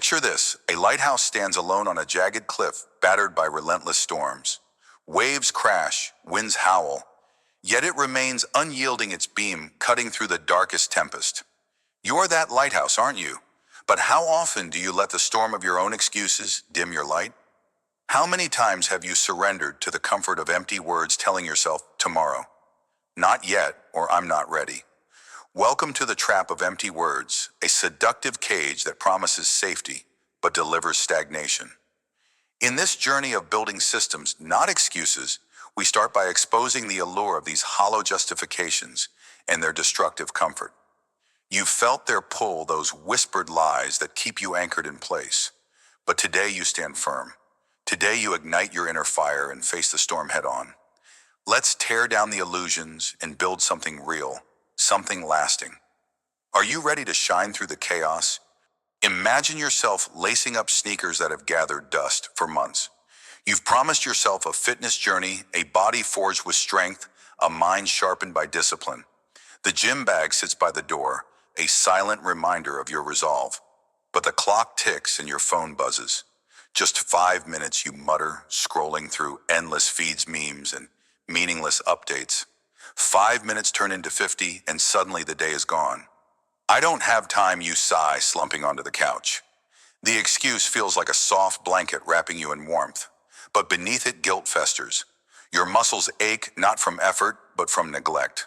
Picture this: a lighthouse stands alone on a jagged cliff, battered by relentless storms. Waves crash, winds howl, yet it remains unyielding, its beam cutting through the darkest tempest. You're that lighthouse, aren't you? But how often do you let the storm of your own excuses dim your light? How many times have you surrendered to the comfort of empty words telling yourself, tomorrow, not yet, or I'm not ready? Welcome to the trap of empty words, a seductive cage that promises safety but delivers stagnation. In this journey of building systems, not excuses, we start by exposing the allure of these hollow justifications and their destructive comfort. You've felt their pull, those whispered lies that keep you anchored in place. But today you stand firm. Today you ignite your inner fire and face the storm head on. Let's tear down the illusions and build something real, something lasting. Are you ready to shine through the chaos? Imagine yourself lacing up sneakers that have gathered dust for months. You've promised yourself a fitness journey, a body forged with strength, a mind sharpened by discipline. The gym bag sits by the door, a silent reminder of your resolve. But the clock ticks and your phone buzzes. Just 5 minutes, you mutter, scrolling through endless feeds, memes, and meaningless updates. 5 minutes turn into 50, and suddenly the day is gone. I don't have time, you sigh, slumping onto the couch. The excuse feels like a soft blanket wrapping you in warmth, but beneath it guilt festers. Your muscles ache not from effort, but from neglect.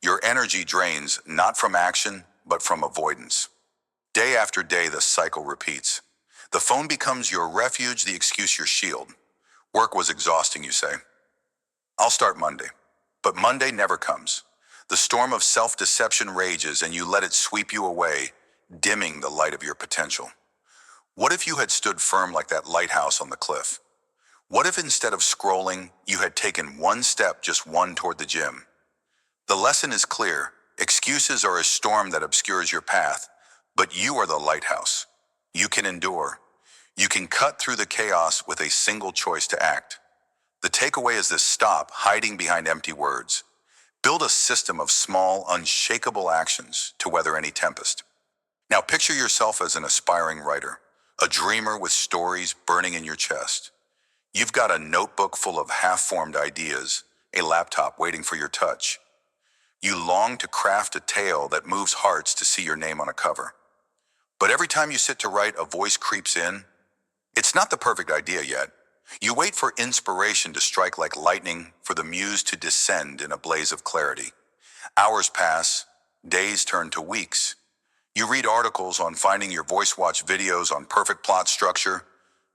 Your energy drains not from action, but from avoidance. Day after day, the cycle repeats. The phone becomes your refuge, the excuse your shield. Work was exhausting, you say. I'll start Monday. But Monday never comes. The storm of self-deception rages and you let it sweep you away, dimming the light of your potential. What if you had stood firm like that lighthouse on the cliff? What if instead of scrolling, you had taken one step, just one, toward the gym? The lesson is clear. Excuses are a storm that obscures your path, but you are the lighthouse. You can endure. You can cut through the chaos with a single choice to act. The takeaway is this: stop hiding behind empty words. Build a system of small, unshakable actions to weather any tempest. Now picture yourself as an aspiring writer, a dreamer with stories burning in your chest. You've got a notebook full of half-formed ideas, a laptop waiting for your touch. You long to craft a tale that moves hearts to see your name on a cover. But every time you sit to write, a voice creeps in. It's not the perfect idea yet. You wait for inspiration to strike like lightning, for the muse to descend in a blaze of clarity. Hours pass, days turn to weeks. You read articles on finding your voice, watch videos on perfect plot structure,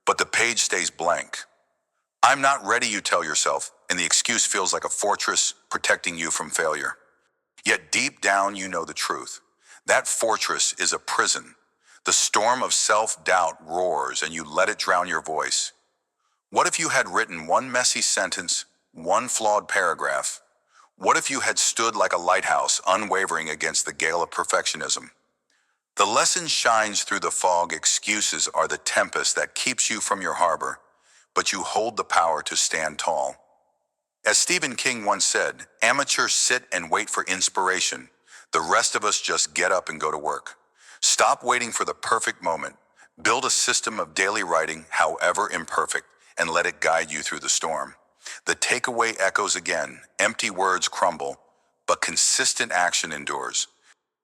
but the page stays blank. I'm not ready, you tell yourself, and the excuse feels like a fortress protecting you from failure. Yet deep down you know the truth. That fortress is a prison. The storm of self-doubt roars and you let it drown your voice. What if you had written one messy sentence, one flawed paragraph? What if you had stood like a lighthouse, unwavering against the gale of perfectionism? The lesson shines through the fog. Excuses are the tempest that keeps you from your harbor, but you hold the power to stand tall. As Stephen King once said, amateurs sit and wait for inspiration. The rest of us just get up and go to work. Stop waiting for the perfect moment. Build a system of daily writing, however imperfect, and let it guide you through the storm. The takeaway echoes again. Empty words crumble, but consistent action endures.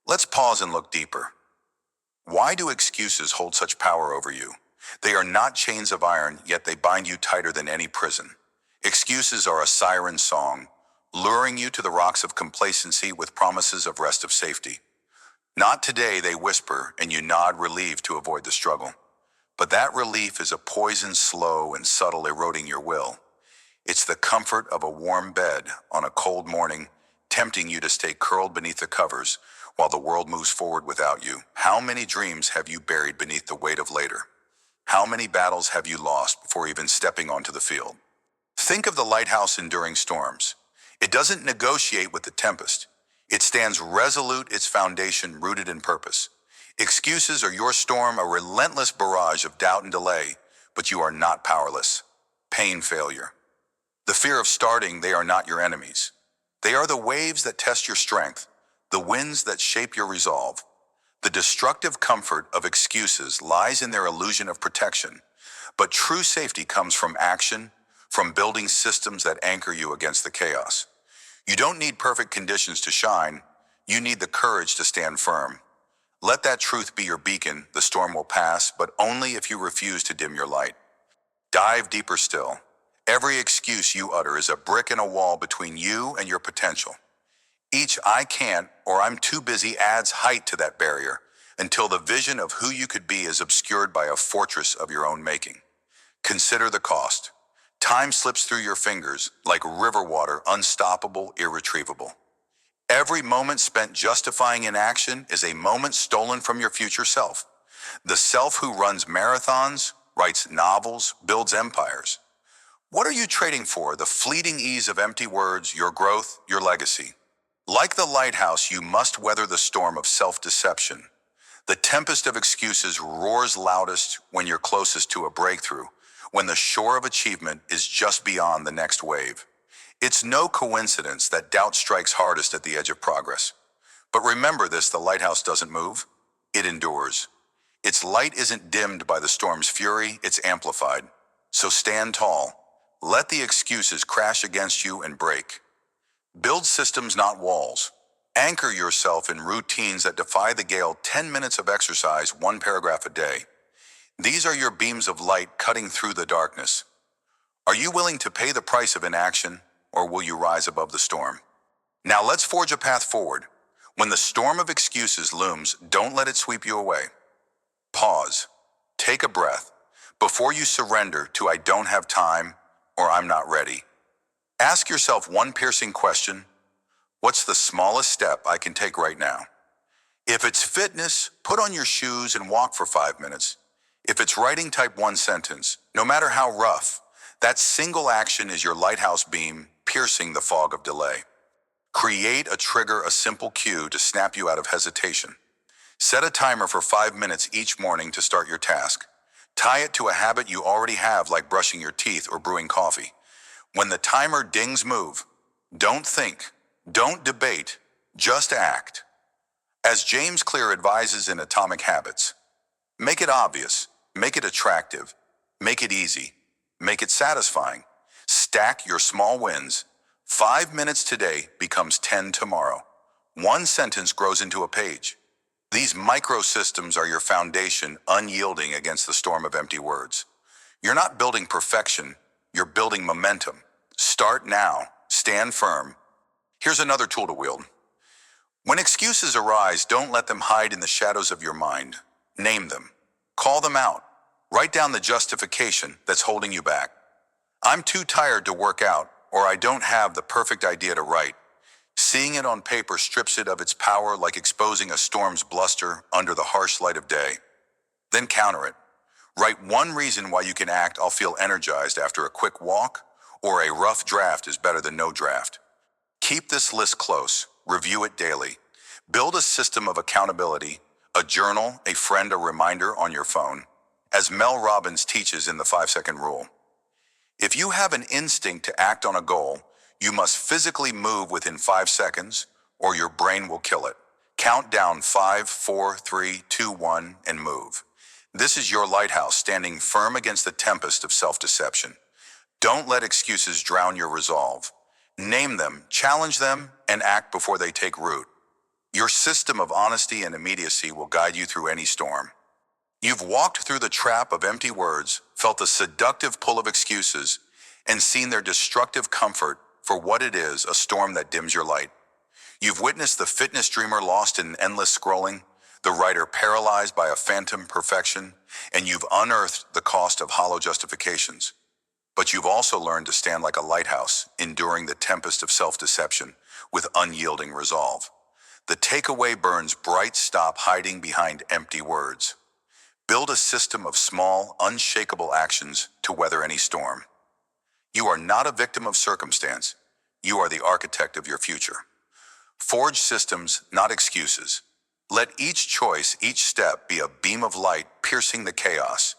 Let's pause and look deeper. Why do excuses hold such power over you? They are not chains of iron, yet they bind you tighter than any prison. Excuses are a siren song, luring you to the rocks of complacency with promises of rest, of safety. Not today, they whisper, and you nod, relieved to avoid the struggle. But that relief is a poison, slow and subtle, eroding your will. It's the comfort of a warm bed on a cold morning, tempting you to stay curled beneath the covers while the world moves forward without you. How many dreams have you buried beneath the weight of later? How many battles have you lost before even stepping onto the field? Think of the lighthouse enduring storms. It doesn't negotiate with the tempest. It stands resolute, its foundation rooted in purpose. Excuses are your storm, a relentless barrage of doubt and delay, but you are not powerless. Pain, failure, the fear of starting, they are not your enemies. They are the waves that test your strength, the winds that shape your resolve. The destructive comfort of excuses lies in their illusion of protection, but true safety comes from action, from building systems that anchor you against the chaos. You don't need perfect conditions to shine, you need the courage to stand firm. Let that truth be your beacon. The storm will pass, but only if you refuse to dim your light. Dive deeper still. Every excuse you utter is a brick in a wall between you and your potential. Each "I can't" or "I'm too busy" adds height to that barrier until the vision of who you could be is obscured by a fortress of your own making. Consider the cost. Time slips through your fingers like river water, unstoppable, irretrievable. Every moment spent justifying inaction is a moment stolen from your future self. The self who runs marathons, writes novels, builds empires. What are you trading for? The fleeting ease of empty words, your growth, your legacy? Like the lighthouse, you must weather the storm of self-deception. The tempest of excuses roars loudest when you're closest to a breakthrough, when the shore of achievement is just beyond the next wave. It's no coincidence that doubt strikes hardest at the edge of progress. But remember this, the lighthouse doesn't move, it endures. Its light isn't dimmed by the storm's fury, it's amplified. So stand tall. Let the excuses crash against you and break. Build systems, not walls. Anchor yourself in routines that defy the gale. 10 minutes of exercise, 1 paragraph a day. These are your beams of light cutting through the darkness. Are you willing to pay the price of inaction, or will you rise above the storm? Now let's forge a path forward. When the storm of excuses looms, don't let it sweep you away. Pause. Take a breath before you surrender to "I don't have time" or "I'm not ready." Ask yourself one piercing question. What's the smallest step I can take right now? If it's fitness, put on your shoes and walk for 5 minutes. If it's writing, type 1 sentence. No matter how rough, that single action is your lighthouse beam piercing the fog of delay. Create a trigger, a simple cue to snap you out of hesitation. Set a timer for 5 minutes each morning to start your task. Tie it to a habit you already have, like brushing your teeth or brewing coffee. When the timer dings, move. Don't think. Don't debate. Just act. As James Clear advises in Atomic Habits, make it obvious, make it attractive, make it easy, make it satisfying. Stack your small wins. 5 minutes today becomes 10 tomorrow. 1 sentence grows into a page. These microsystems are your foundation, unyielding against the storm of empty words. You're not building perfection, you're building momentum. Start now. Stand firm. Here's another tool to wield. When excuses arise, don't let them hide in the shadows of your mind. Name them. Call them out. Write down the justification that's holding you back. "I'm too tired to work out," or "I don't have the perfect idea to write." Seeing it on paper strips it of its power, like exposing a storm's bluster under the harsh light of day. Then counter it. Write one reason why you can act. "I'll feel energized after a quick walk," or "A rough draft is better than no draft." Keep this list close. Review it daily. Build a system of accountability, a journal, a friend, a reminder on your phone, as Mel Robbins teaches in the 5-second rule. If you have an instinct to act on a goal, you must physically move within 5 seconds, or your brain will kill it. Count down 5, 4, 3, 2, 1, and move. This is your lighthouse, standing firm against the tempest of self-deception. Don't let excuses drown your resolve. Name them, challenge them, and act before they take root. Your system of honesty and immediacy will guide you through any storm. You've walked through the trap of empty words, felt the seductive pull of excuses, and seen their destructive comfort for what it is, a storm that dims your light. You've witnessed the fitness dreamer lost in endless scrolling, the writer paralyzed by a phantom perfection, and you've unearthed the cost of hollow justifications. But you've also learned to stand like a lighthouse, enduring the tempest of self-deception with unyielding resolve. The takeaway burns bright. Stop hiding behind empty words. Build a system of small, unshakable actions to weather any storm. You are not a victim of circumstance. You are the architect of your future. Forge systems, not excuses. Let each choice, each step, be a beam of light piercing the chaos.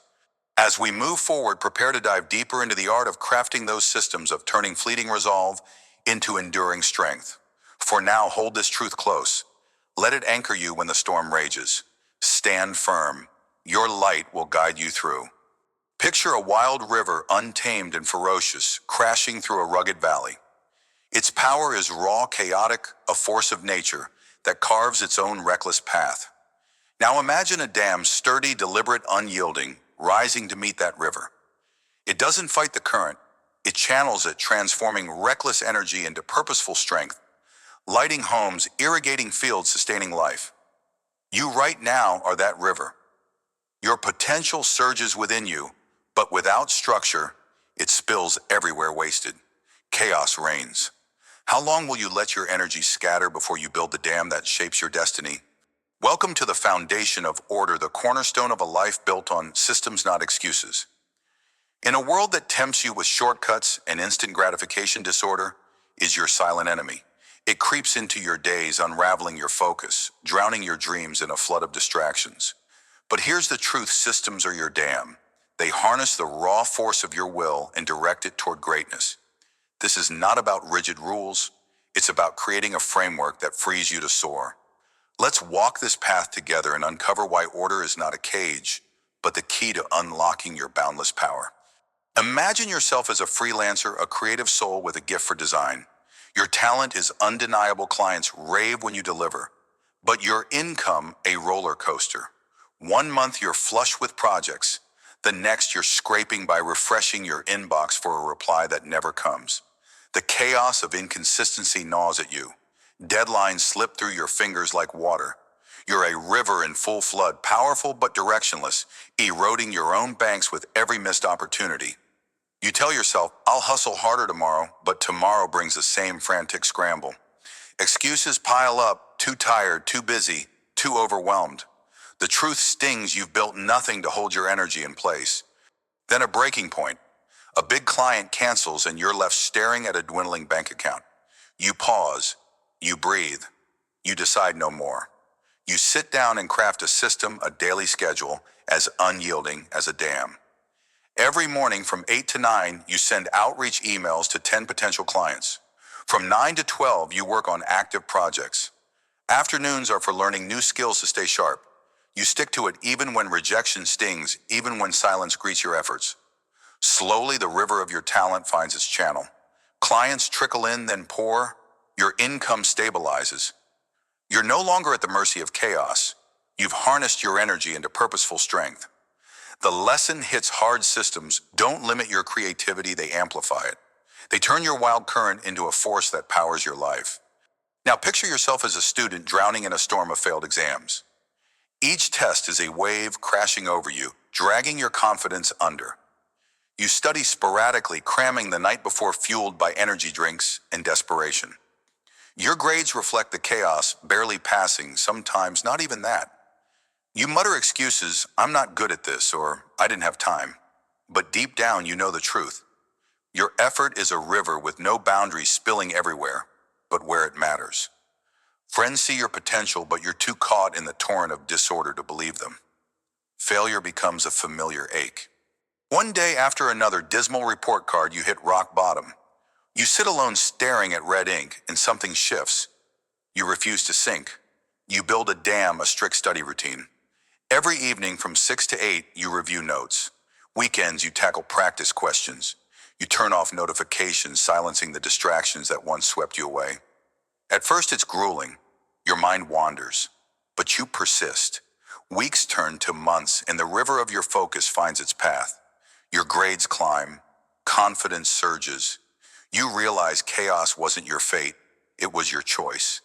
As we move forward, prepare to dive deeper into the art of crafting those systems, of turning fleeting resolve into enduring strength. For now, hold this truth close. Let it anchor you when the storm rages. Stand firm. Your light will guide you through. Picture a wild river, untamed and ferocious, crashing through a rugged valley. Its power is raw, chaotic, a force of nature that carves its own reckless path. Now imagine a dam, sturdy, deliberate, unyielding, rising to meet that river. It doesn't fight the current. It channels it, transforming reckless energy into purposeful strength, lighting homes, irrigating fields, sustaining life. You right now are that river. Your potential surges within you, but without structure, it spills everywhere wasted. Chaos reigns. How long will you let your energy scatter before you build the dam that shapes your destiny? Welcome to the foundation of order, the cornerstone of a life built on systems, not excuses. In a world that tempts you with shortcuts and instant gratification, disorder is your silent enemy. It creeps into your days, unraveling your focus, drowning your dreams in a flood of distractions. But here's the truth: systems are your dam. They harness the raw force of your will and direct it toward greatness. This is not about rigid rules. It's about creating a framework that frees you to soar. Let's walk this path together and uncover why order is not a cage, but the key to unlocking your boundless power. Imagine yourself as a freelancer, a creative soul with a gift for design. Your talent is undeniable, clients rave when you deliver, but your income a roller coaster. One month you're flush with projects, the next you're scraping by refreshing your inbox for a reply that never comes. The chaos of inconsistency gnaws at you. Deadlines slip through your fingers like water. You're a river in full flood, powerful but directionless, eroding your own banks with every missed opportunity. You tell yourself, I'll hustle harder tomorrow, but tomorrow brings the same frantic scramble. Excuses pile up: too tired, too busy, too overwhelmed. The truth stings: you've built nothing to hold your energy in place. Then a breaking point. A big client cancels and you're left staring at a dwindling bank account. You pause, you breathe, you decide no more. You sit down and craft a system, a daily schedule, as unyielding as a dam. Every morning from 8 to 9, you send outreach emails to 10 potential clients. From 9 to 12, you work on active projects. Afternoons are for learning new skills to stay sharp. You stick to it even when rejection stings, even when silence greets your efforts. Slowly, the river of your talent finds its channel. Clients trickle in, then pour. Your income stabilizes. You're no longer at the mercy of chaos. You've harnessed your energy into purposeful strength. The lesson hits hard: systems don't limit your creativity, they amplify it. They turn your wild current into a force that powers your life. Now picture yourself as a student drowning in a storm of failed exams. Each test is a wave crashing over you, dragging your confidence under. You study sporadically, cramming the night before, fueled by energy drinks and desperation. Your grades reflect the chaos, barely passing, sometimes not even that. You mutter excuses: I'm not good at this, or I didn't have time. But deep down, you know the truth. Your effort is a river with no boundaries, spilling everywhere, but where it matters. Friends see your potential, but you're too caught in the torrent of disorder to believe them. Failure becomes a familiar ache. One day after another, dismal report card, you hit rock bottom. You sit alone staring at red ink, and something shifts. You refuse to sink. You build a dam, a strict study routine. Every evening from 6 to 8, you review notes. Weekends, you tackle practice questions. You turn off notifications, silencing the distractions that once swept you away. At first, it's grueling. Your mind wanders, but you persist. Weeks turn to months, and the river of your focus finds its path. Your grades climb, confidence surges. You realize chaos wasn't your fate, it was your choice.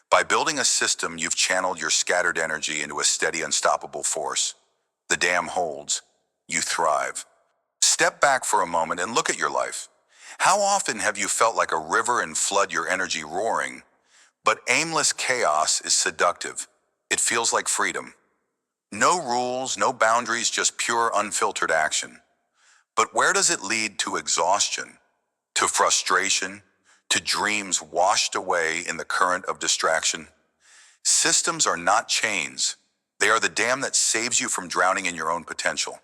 By building a system, you've channeled your scattered energy into a steady, unstoppable force. The dam holds. You thrive. Step back for a moment and look at your life. How often have you felt like a river and flood your energy roaring? But aimless chaos is seductive. It feels like freedom. No rules, no boundaries, just pure, unfiltered action. But where does it lead? To exhaustion, to frustration, to dreams washed away in the current of distraction. Systems are not chains. They are the dam that saves you from drowning in your own potential.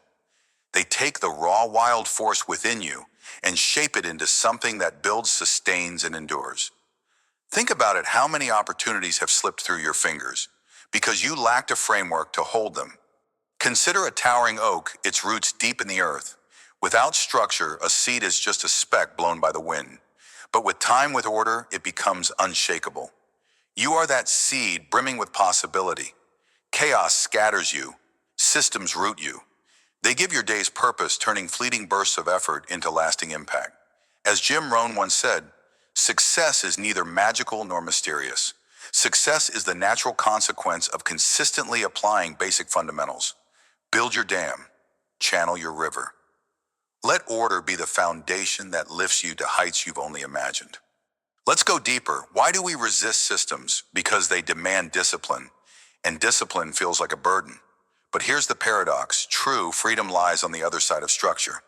They take the raw, wild force within you and shape it into something that builds, sustains, and endures. Think about it: how many opportunities have slipped through your fingers because you lacked a framework to hold them. Consider a towering oak, its roots deep in the earth. Without structure, a seed is just a speck blown by the wind. But with time, with order, it becomes unshakable. You are that seed brimming with possibility. Chaos scatters you. Systems root you. They give your days purpose, turning fleeting bursts of effort into lasting impact. As Jim Rohn once said, success is neither magical nor mysterious. Success is the natural consequence of consistently applying basic fundamentals. Build your dam. Channel your river. Let order be the foundation that lifts you to heights you've only imagined. Let's go deeper. Why do we resist systems? Because they demand discipline, and discipline feels like a burden. But here's the paradox. True freedom lies on the other side of structure.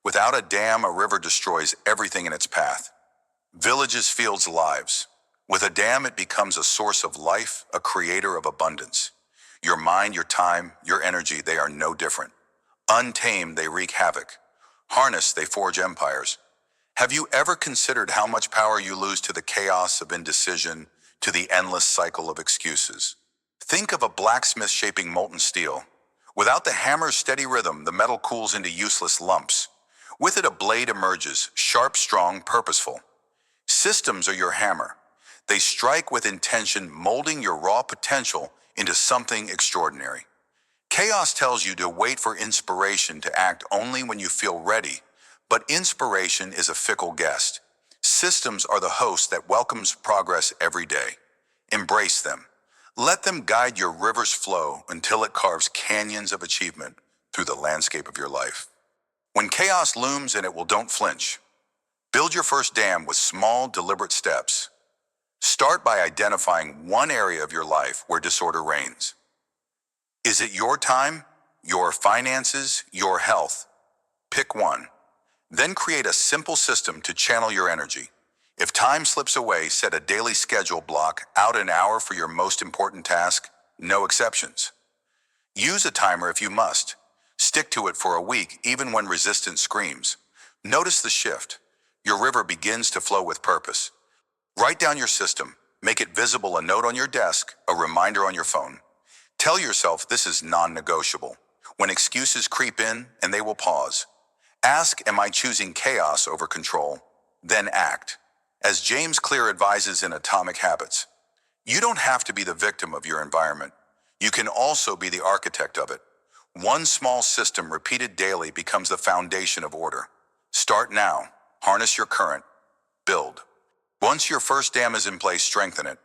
Without a dam, a river destroys everything in its path. Villages, fields, lives. With a dam, it becomes a source of life, a creator of abundance. Your mind, your time, your energy, they are no different. Untamed, they wreak havoc. Harnessed, they forge empires. Have you ever considered how much power you lose to the chaos of indecision, to the endless cycle of excuses? Think of a blacksmith shaping molten steel. Without the hammer's steady rhythm, the metal cools into useless lumps. With it, a blade emerges, sharp, strong, purposeful. Systems are your hammer. They strike with intention, molding your raw potential into something extraordinary. Chaos tells you to wait for inspiration, to act only when you feel ready. But inspiration is a fickle guest. Systems are the host that welcomes progress every day. Embrace them. Let them guide your river's flow until it carves canyons of achievement through the landscape of your life. When chaos looms, and it will, don't flinch. Build your first dam with small, deliberate steps. Start by identifying one area of your life where disorder reigns. Is it your time, your finances, your health? Pick one. Then create a simple system to channel your energy. If time slips away, set a daily schedule block, out an hour for your most important task, no exceptions. Use a timer if you must. Stick to it for a week, even when resistance screams. Notice the shift. Your river begins to flow with purpose. Write down your system. Make it visible, a note on your desk, a reminder on your phone. Tell yourself this is non-negotiable. When excuses creep in, and they will pause. Ask, am I choosing chaos over control? Then act. As James Clear advises in Atomic Habits, you don't have to be the victim of your environment. You can also be the architect of it. One small system repeated daily becomes the foundation of order. Start now. Harness your current. Build. Once your first dam is in place, strengthen it.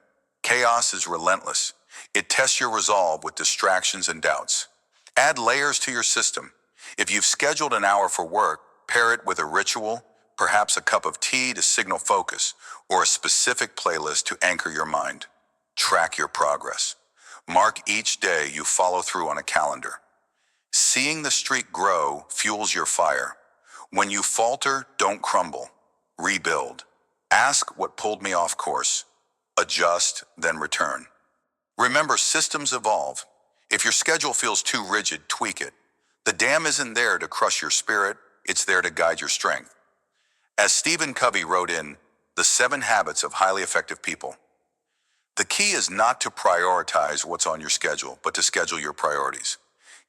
Chaos is relentless. It tests your resolve with distractions and doubts. Add layers to your system. If you've scheduled an hour for work, pair it with a ritual, perhaps a cup of tea to signal focus, or a specific playlist to anchor your mind. Track your progress. Mark each day you follow through on a calendar. Seeing the streak grow fuels your fire. When you falter, don't crumble. Rebuild. Ask, what pulled me off course? Adjust, then return. Remember, systems evolve. If your schedule feels too rigid, tweak it. The dam isn't there to crush your spirit, it's there to guide your strength. As Stephen Covey wrote in The 7 Habits of Highly Effective People, the key is not to prioritize what's on your schedule, but to schedule your priorities.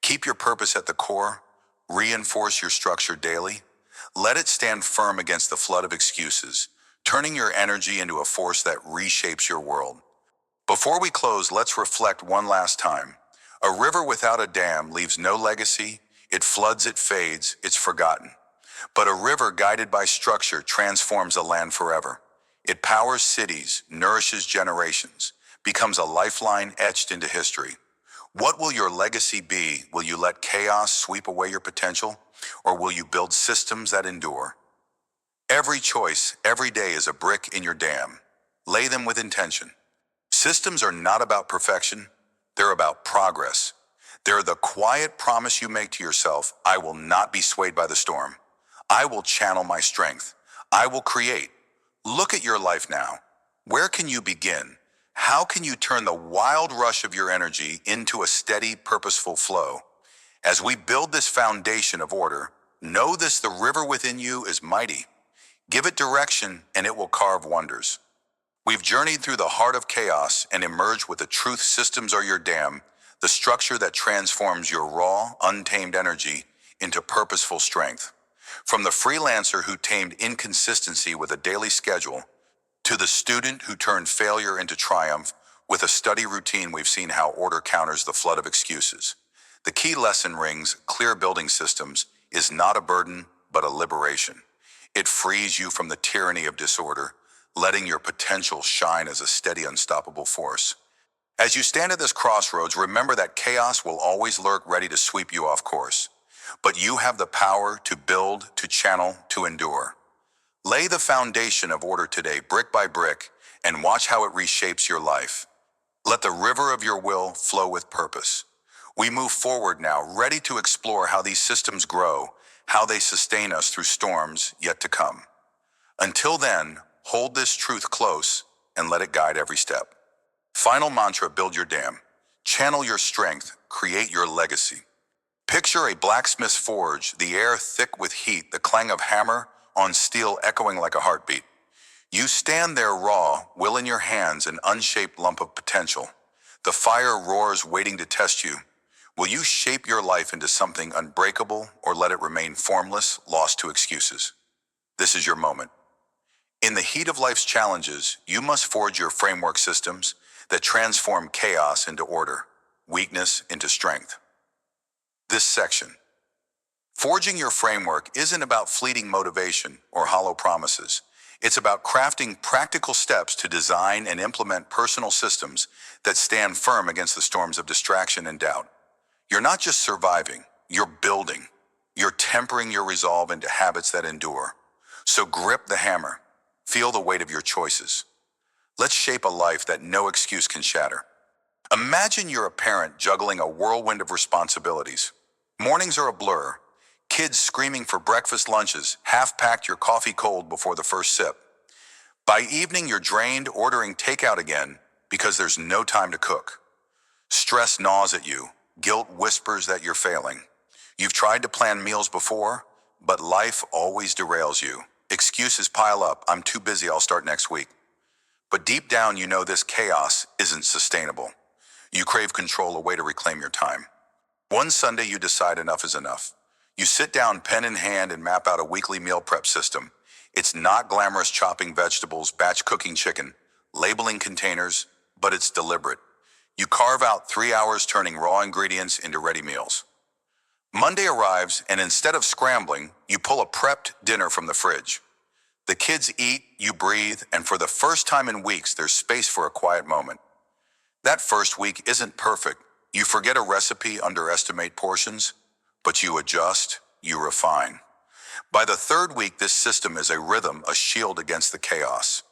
Keep your purpose at the core, reinforce your structure daily, let it stand firm against the flood of excuses, turning your energy into a force that reshapes your world. Before we close, let's reflect one last time. A river without a dam leaves no legacy. It floods, it fades, it's forgotten. But a river guided by structure transforms a land forever. It powers cities, nourishes generations, becomes a lifeline etched into history. What will your legacy be? Will you let chaos sweep away your potential? Or will you build systems that endure? Every choice, every day is a brick in your dam. Lay them with intention. Systems are not about perfection, they're about progress. They're the quiet promise you make to yourself, I will not be swayed by the storm. I will channel my strength. I will create. Look at your life now. Where can you begin? How can you turn the wild rush of your energy into a steady, purposeful flow? As we build this foundation of order, know this: the river within you is mighty. Give it direction and it will carve wonders. We've journeyed through the heart of chaos and emerged with the truth systems are your dam, the structure that transforms your raw, untamed energy into purposeful strength. From the freelancer who tamed inconsistency with a daily schedule to the student who turned failure into triumph with a study routine, we've seen how order counters the flood of excuses. The key lesson rings: clear building systems is not a burden, but a liberation. It frees you from the tyranny of disorder, letting your potential shine as a steady, unstoppable force. As you stand at this crossroads, remember that chaos will always lurk, ready to sweep you off course. But you have the power to build, to channel, to endure. Lay the foundation of order today, brick by brick, and watch how it reshapes your life. Let the river of your will flow with purpose. We move forward now, ready to explore how these systems grow, how they sustain us through storms yet to come. Until then, hold this truth close and let it guide every step. Final mantra: build your dam. Channel your strength, create your legacy. Picture a blacksmith's forge, the air thick with heat, the clang of hammer on steel echoing like a heartbeat. You stand there raw, will in your hands, an unshaped lump of potential. The fire roars, waiting to test you. Will you shape your life into something unbreakable or let it remain formless, lost to excuses? This is your moment. In the heat of life's challenges, you must forge your framework systems that transform chaos into order, weakness into strength. This section. Forging your framework isn't about fleeting motivation or hollow promises. It's about crafting practical steps to design and implement personal systems that stand firm against the storms of distraction and doubt. You're not just surviving, you're building. You're tempering your resolve into habits that endure. So grip the hammer. Feel the weight of your choices. Let's shape a life that no excuse can shatter. Imagine you're a parent juggling a whirlwind of responsibilities. Mornings are a blur. Kids screaming for breakfast lunches, half-packed, your coffee cold before the first sip. By evening, you're drained, ordering takeout again because there's no time to cook. Stress gnaws at you. Guilt whispers that you're failing. You've tried to plan meals before, but life always derails you. Excuses pile up. I'm too busy, I'll start next week. But deep down, you know this chaos isn't sustainable. You crave control, a way to reclaim your time. One Sunday, you decide enough is enough. You sit down, pen in hand, and map out a weekly meal prep system. It's not glamorous: chopping vegetables, batch cooking chicken, labeling containers, but it's deliberate. You carve out 3 hours turning raw ingredients into ready meals. Monday arrives, and instead of scrambling, you pull a prepped dinner from the fridge. The kids eat, you breathe, and for the first time in weeks, there's space for a quiet moment. That first week isn't perfect. You forget a recipe, underestimate portions, but you adjust, you refine. By the third week, this system is a rhythm, a shield against the chaos.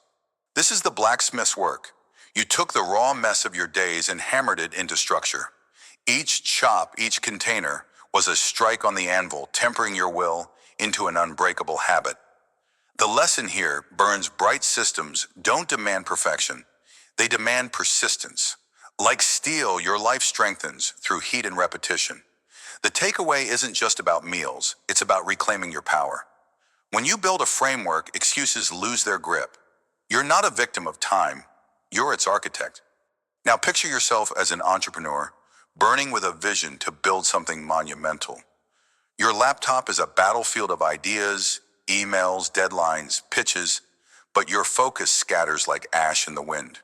This is the blacksmith's work. You took the raw mess of your days and hammered it into structure. Each chop, each container was a strike on the anvil, tempering your will into an unbreakable habit. The lesson here: burns bright systems don't demand perfection. They demand persistence. Like steel, your life strengthens through heat and repetition. The takeaway isn't just about meals, it's about reclaiming your power. When you build a framework, excuses lose their grip. You're not a victim of time, you're its architect. Now picture yourself as an entrepreneur, burning with a vision to build something monumental. Your laptop is a battlefield of ideas, emails, deadlines, pitches, but your focus scatters like ash in the wind.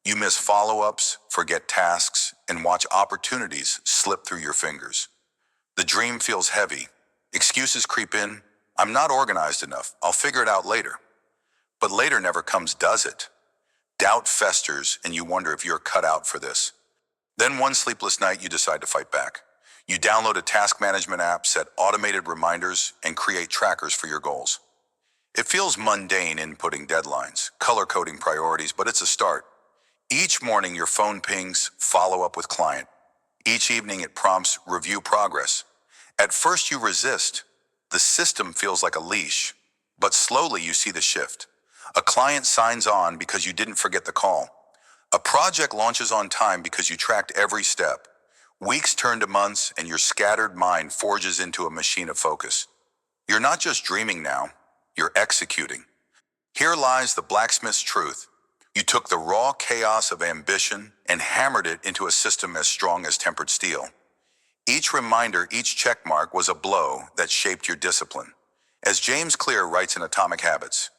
You miss follow-ups, forget tasks, and watch opportunities slip through your fingers. The dream feels heavy. Excuses creep in. I'm not organized enough. I'll figure it out later. But later never comes, does it? Doubt festers, and you wonder if you're cut out for this. Then one sleepless night, you decide to fight back. You download a task management app, set automated reminders, and create trackers for your goals. It feels mundane, inputting deadlines, color-coding priorities, but it's a start. Each morning, your phone pings, follow up with client. Each evening, it prompts, review progress. At first, you resist. The system feels like a leash, but slowly you see the shift. A client signs on because you didn't forget the call. A project launches on time because you tracked every step. Weeks turn to months, and your scattered mind forges into a machine of focus. You're not just dreaming now, you're executing. Here lies the blacksmith's truth. You took the raw chaos of ambition and hammered it into a system as strong as tempered steel. Each reminder, each checkmark was a blow that shaped your discipline. As James Clear writes in Atomic Habits,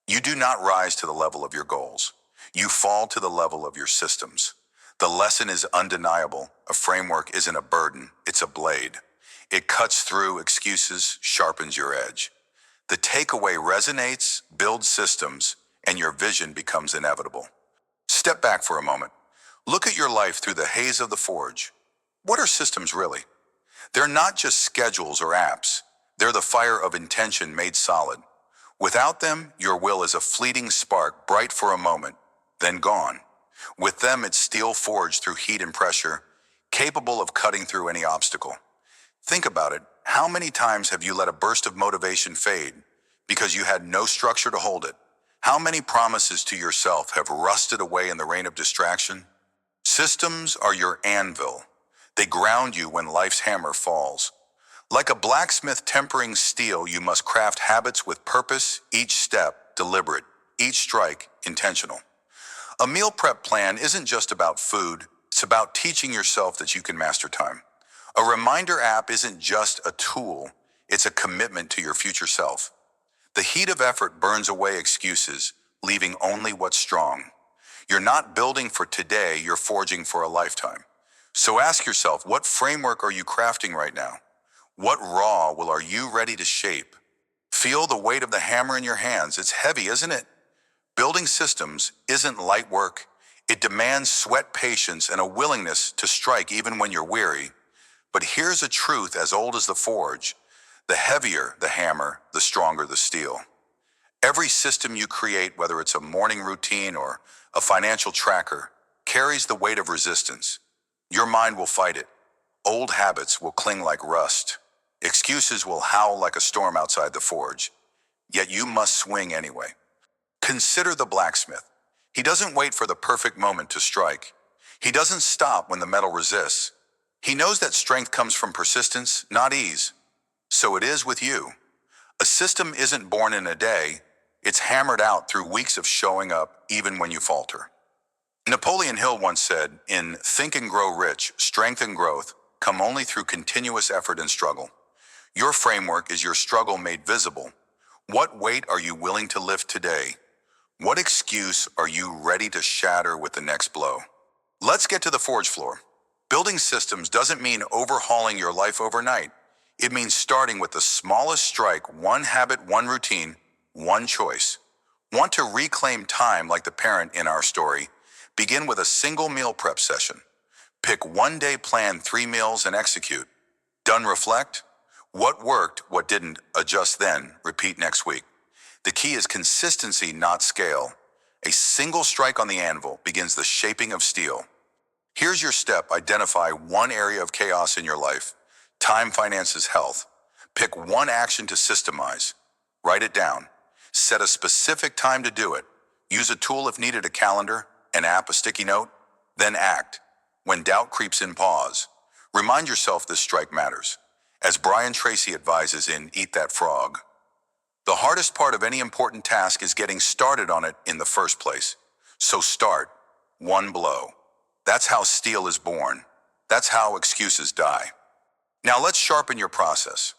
you do not rise to the level of your goals. You fall to the level of your systems. The lesson is undeniable. A framework isn't a burden, it's a blade. It cuts through excuses, sharpens your edge. The takeaway resonates, builds systems, and your vision becomes inevitable. Step back for a moment. Look at your life through the haze of the forge. What are systems really? They're not just schedules or apps. They're the fire of intention made solid. Without them, your will is a fleeting spark, bright for a moment, then gone. With them, it's steel forged through heat and pressure, capable of cutting through any obstacle. Think about it. How many times have you let a burst of motivation fade because you had no structure to hold it? How many promises to yourself have rusted away in the rain of distraction? Systems are your anvil. They ground you when life's hammer falls. Like a blacksmith tempering steel, you must craft habits with purpose, each step deliberate, each strike intentional. A meal prep plan isn't just about food, it's about teaching yourself that you can master time. A reminder app isn't just a tool, it's a commitment to your future self. The heat of effort burns away excuses, leaving only what's strong. You're not building for today, you're forging for a lifetime. So ask yourself, what framework are you crafting right now? What raw will are you ready to shape? Feel the weight of the hammer in your hands. It's heavy, isn't it? Building systems isn't light work. It demands sweat, patience, and a willingness to strike even when you're weary. But here's a truth as old as the forge. The heavier the hammer, the stronger the steel. Every system you create, whether it's a morning routine or a financial tracker, carries the weight of resistance. Your mind will fight it. Old habits will cling like rust. Excuses will howl like a storm outside the forge. Yet you must swing anyway. Consider the blacksmith. He doesn't wait for the perfect moment to strike. He doesn't stop when the metal resists. He knows that strength comes from persistence, not ease. So it is with you. A system isn't born in a day. It's hammered out through weeks of showing up, even when you falter. Napoleon Hill once said, in Think and Grow Rich, strength and growth come only through continuous effort and struggle. Your framework is your struggle made visible. What weight are you willing to lift today? What excuse are you ready to shatter with the next blow? Let's get to the forge floor. Building systems doesn't mean overhauling your life overnight. It means starting with the smallest strike, one habit, one routine, one choice. Want to reclaim time like the parent in our story? Begin with a single meal prep session. Pick one day plan, 3 meals, and execute. Done, reflect. What worked, what didn't, adjust then, repeat next week. The key is consistency, not scale. A single strike on the anvil begins the shaping of steel. Here's your step. Identify one area of chaos in your life. Time, finances, health. Pick one action to systemize. Write it down. Set a specific time to do it. Use a tool if needed, a calendar, an app, a sticky note. Then act. When doubt creeps in, pause. Remind yourself this strike matters. As Brian Tracy advises in Eat That Frog, the hardest part of any important task is getting started on it in the first place. So start. One blow. That's how steel is born. That's how excuses die. Now let's sharpen your process.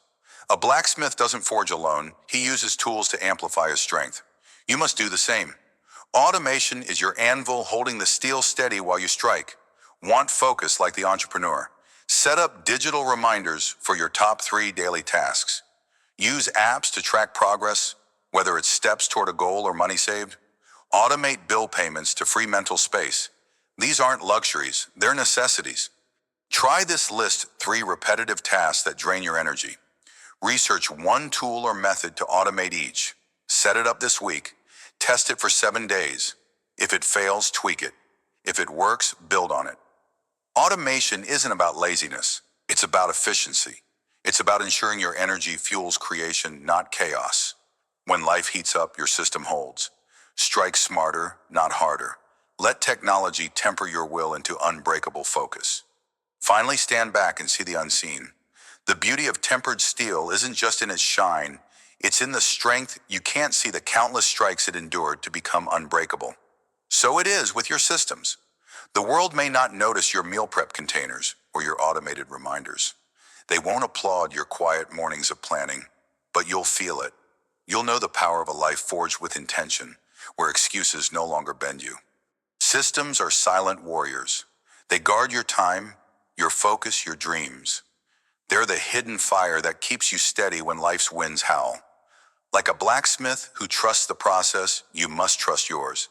A blacksmith doesn't forge alone. He uses tools to amplify his strength. You must do the same. Automation is your anvil holding the steel steady while you strike. Want focus like the entrepreneur. Set up digital reminders for your top 3 daily tasks. Use apps to track progress, whether it's steps toward a goal or money saved. Automate bill payments to free mental space. These aren't luxuries, they're necessities. Try this list: 3 repetitive tasks that drain your energy. Research one tool or method to automate each. Set it up this week. Test it for 7 days. If it fails, tweak it. If it works, build on it. Automation isn't about laziness. It's about efficiency. It's about ensuring your energy fuels creation, not chaos. When life heats up, your system holds. Strike smarter, not harder. Let technology temper your will into unbreakable focus. Finally, stand back and see the unseen. The beauty of tempered steel isn't just in its shine, it's in the strength. You can't see the countless strikes it endured to become unbreakable. So it is with your systems. The world may not notice your meal prep containers or your automated reminders. They won't applaud your quiet mornings of planning, but you'll feel it. You'll know the power of a life forged with intention, where excuses no longer bend you. Systems are silent warriors. They guard your time, your focus, your dreams. They're the hidden fire that keeps you steady when life's winds howl. Like a blacksmith who trusts the process, you must trust yours.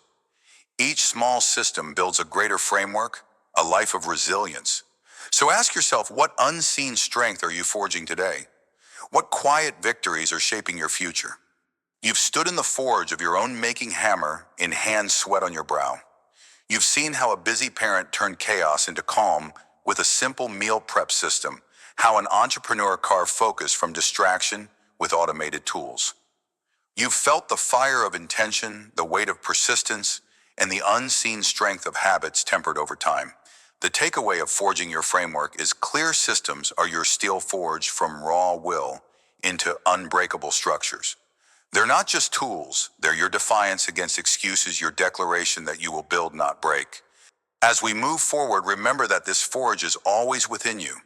Each small system builds a greater framework, a life of resilience. So ask yourself, what unseen strength are you forging today? What quiet victories are shaping your future? You've stood in the forge of your own making hammer in hand sweat on your brow. You've seen how a busy parent turned chaos into calm with a simple meal prep system, how an entrepreneur carved focus from distraction with automated tools. You've felt the fire of intention, the weight of persistence, and the unseen strength of habits tempered over time. The takeaway of forging your framework is clear systems are your steel forged from raw will into unbreakable structures. They're not just tools, they're your defiance against excuses, your declaration that you will build, not break. As we move forward, remember that this forge is always within you.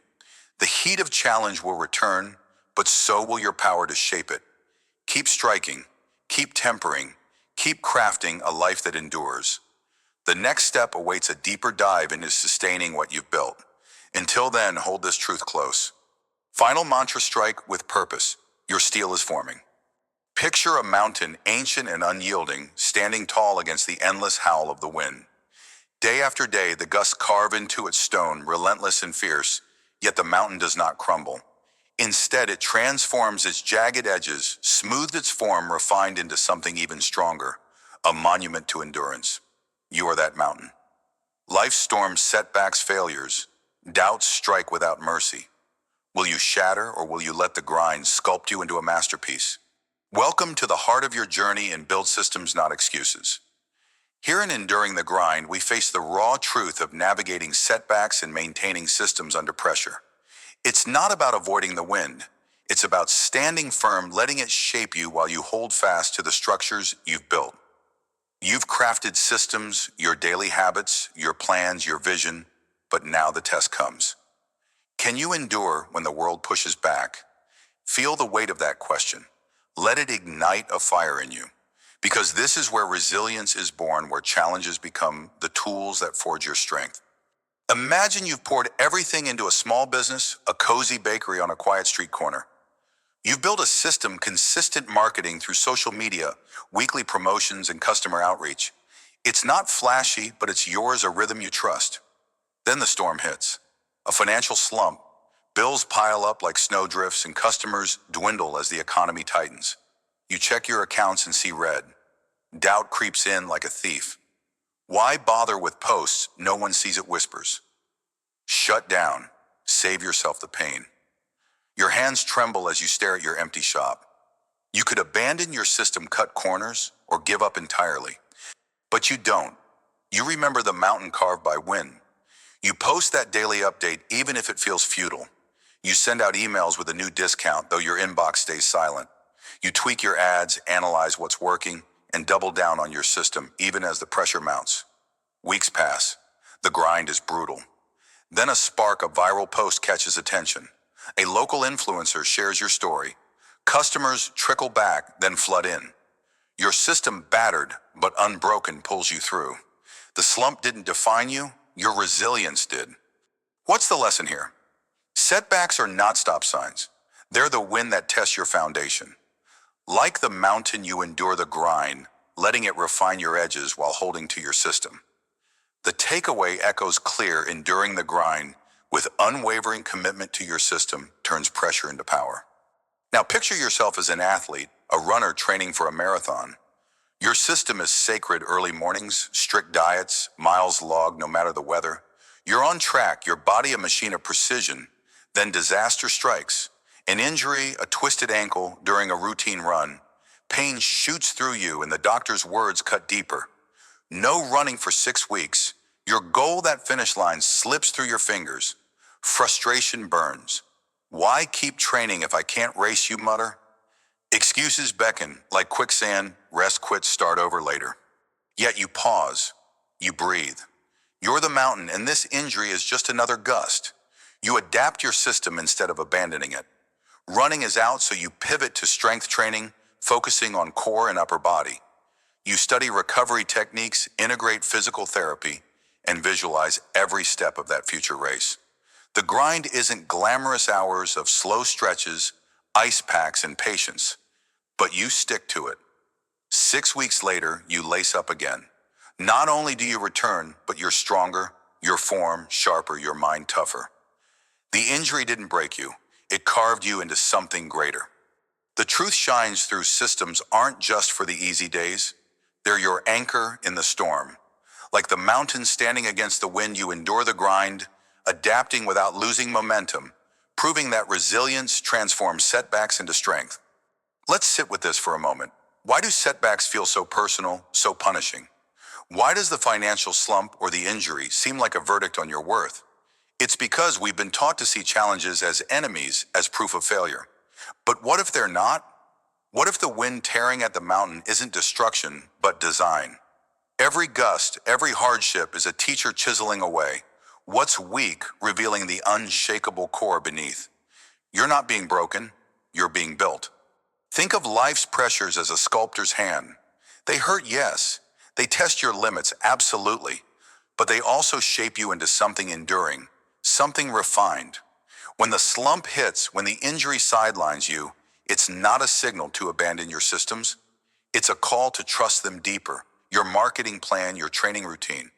The heat of challenge will return, but so will your power to shape it. Keep striking, keep tempering, keep crafting a life that endures. The next step awaits a deeper dive into sustaining what you've built. Until then, hold this truth close. Final mantra: strike with purpose. Your steel is forming. Picture a mountain, ancient and unyielding, standing tall against the endless howl of the wind. Day after day, the gusts carve into its stone, relentless and fierce, yet the mountain does not crumble. Instead, it transforms its jagged edges, smoothed its form, refined into something even stronger, a monument to endurance. You are that mountain. Life's storms, setbacks, failures, doubts strike without mercy. Will you shatter, or will you let the grind sculpt you into a masterpiece? Welcome to the heart of your journey and build systems, not excuses. Here in Enduring the Grind, we face the raw truth of navigating setbacks and maintaining systems under pressure. It's not about avoiding the wind. It's about standing firm, letting it shape you while you hold fast to the structures you've built. You've crafted systems, your daily habits, your plans, your vision, but now the test comes. Can you endure when the world pushes back? Feel the weight of that question. Let it ignite a fire in you. Because this is where resilience is born, where challenges become the tools that forge your strength. Imagine you've poured everything into a small business, a cozy bakery on a quiet street corner. You've built a system, consistent marketing through social media, weekly promotions, and customer outreach. It's not flashy, but it's yours, a rhythm you trust. Then the storm hits. A financial slump. Bills pile up like snowdrifts, and customers dwindle as the economy tightens. You check your accounts and see red. Doubt creeps in like a thief. Why bother with posts no one sees? It whispers. Shut down. Save yourself the pain. Your hands tremble as you stare at your empty shop. You could abandon your system, cut corners, or give up entirely. But you don't. You remember the mountain carved by wind. You post that daily update even if it feels futile. You send out emails with a new discount, though your inbox stays silent. You tweak your ads, analyze what's working, and double down on your system even as the pressure mounts. Weeks pass. The grind is brutal. Then a spark, a viral post catches attention. A local influencer shares your story. Customers trickle back, then flood in. Your system, battered but unbroken, pulls you through. The slump didn't define you, your resilience did. What's the lesson here? Setbacks are not stop signs. They're the wind that tests your foundation. Like the mountain, you endure the grind, letting it refine your edges while holding to your system. The takeaway echoes clear: enduring the grind with unwavering commitment to your system turns pressure into power. Now picture yourself as an athlete, a runner training for a marathon. Your system is sacred: early mornings, strict diets, miles logged no matter the weather. You're on track, your body a machine of precision. Then disaster strikes. An injury, a twisted ankle during a routine run. Pain shoots through you and the doctor's words cut deeper. No running for 6 weeks. Your goal, that finish line, slips through your fingers. Frustration burns. Why keep training if I can't race, you mutter? Excuses beckon like quicksand: rest, quit, start over later. Yet you pause. You breathe. You're the mountain, and this injury is just another gust. You adapt your system instead of abandoning it. Running is out, so you pivot to strength training, focusing on core and upper body. You study recovery techniques, integrate physical therapy, and visualize every step of that future race. The grind isn't glamorous hours of slow stretches, ice packs, and patience, but you stick to it. 6 weeks later, you lace up again. Not only do you return, but you're stronger, your form sharper, your mind tougher. The injury didn't break you, it carved you into something greater. The truth shines through systems aren't just for the easy days, they're your anchor in the storm. Like the mountain standing against the wind, you endure the grind, adapting without losing momentum, proving that resilience transforms setbacks into strength. Let's sit with this for a moment. Why do setbacks feel so personal, so punishing? Why does the financial slump or the injury seem like a verdict on your worth? It's because we've been taught to see challenges as enemies, as proof of failure. But what if they're not? What if the wind tearing at the mountain isn't destruction, but design? Every gust, every hardship is a teacher chiseling away. What's weak, revealing the unshakable core beneath. You're not being broken, you're being built. Think of life's pressures as a sculptor's hand. They hurt, yes. They test your limits, absolutely. But they also shape you into something enduring, something refined. When the slump hits, when the injury sidelines you, it's not a signal to abandon your systems. It's a call to trust them deeper, your marketing plan, your training routine.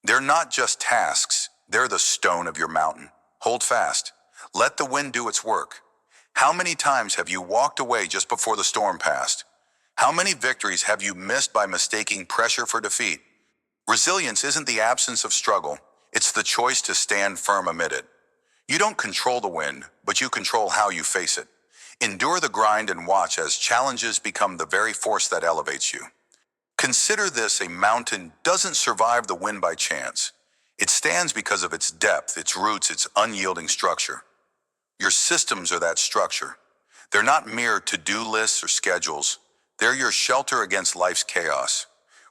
They're not just tasks, they're the stone of your mountain. Hold fast. Let the wind do its work. How many times have you walked away just before the storm passed? How many victories have you missed by mistaking pressure for defeat? Resilience isn't the absence of struggle, it's the choice to stand firm amid it. You don't control the wind, but you control how you face it. Endure the grind and watch as challenges become the very force that elevates you. Consider this: a mountain doesn't survive the wind by chance. It stands because of its depth, its roots, its unyielding structure. Your systems are that structure. They're not mere to-do lists or schedules. They're your shelter against life's chaos.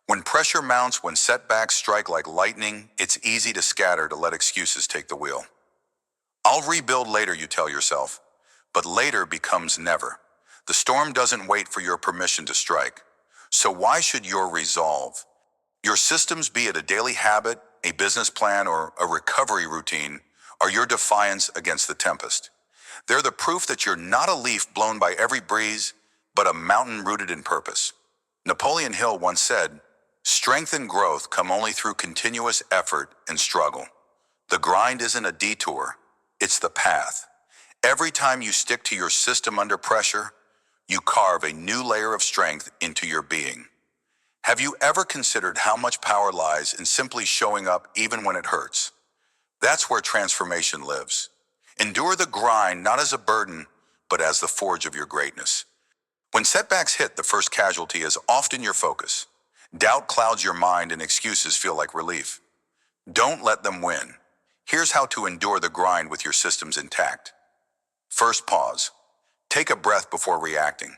When pressure mounts, when setbacks strike like lightning, it's easy to scatter, to let excuses take the wheel. I'll rebuild later, you tell yourself. But later becomes never. The storm doesn't wait for your permission to strike. So why should your resolve? Your systems, be it a daily habit, a business plan, or a recovery routine, are your defiance against the tempest. They're the proof that you're not a leaf blown by every breeze, but a mountain rooted in purpose. Napoleon Hill once said, "Strength and growth come only through continuous effort and struggle." The grind isn't a detour, it's the path. Every time you stick to your system under pressure, you carve a new layer of strength into your being. Have you ever considered how much power lies in simply showing up even when it hurts? That's where transformation lives. Endure the grind not as a burden, but as the forge of your greatness. When setbacks hit, the first casualty is often your focus. Doubt clouds your mind and excuses feel like relief. Don't let them win. Here's how to endure the grind with your systems intact. First, pause. Take a breath before reacting.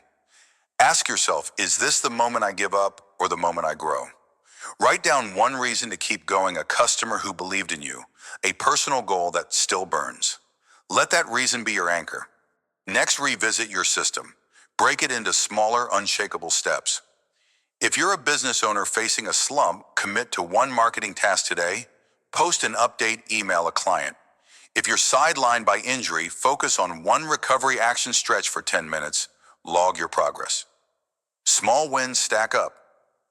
Ask yourself, is this the moment I give up or the moment I grow? Write down one reason to keep going: a customer who believed in you, a personal goal that still burns. Let that reason be your anchor. Next, revisit your system. Break it into smaller, unshakable steps. If you're a business owner facing a slump, commit to one marketing task today. Post an update, email a client. If you're sidelined by injury, focus on one recovery action stretch for 10 minutes. Log your progress. Small wins stack up.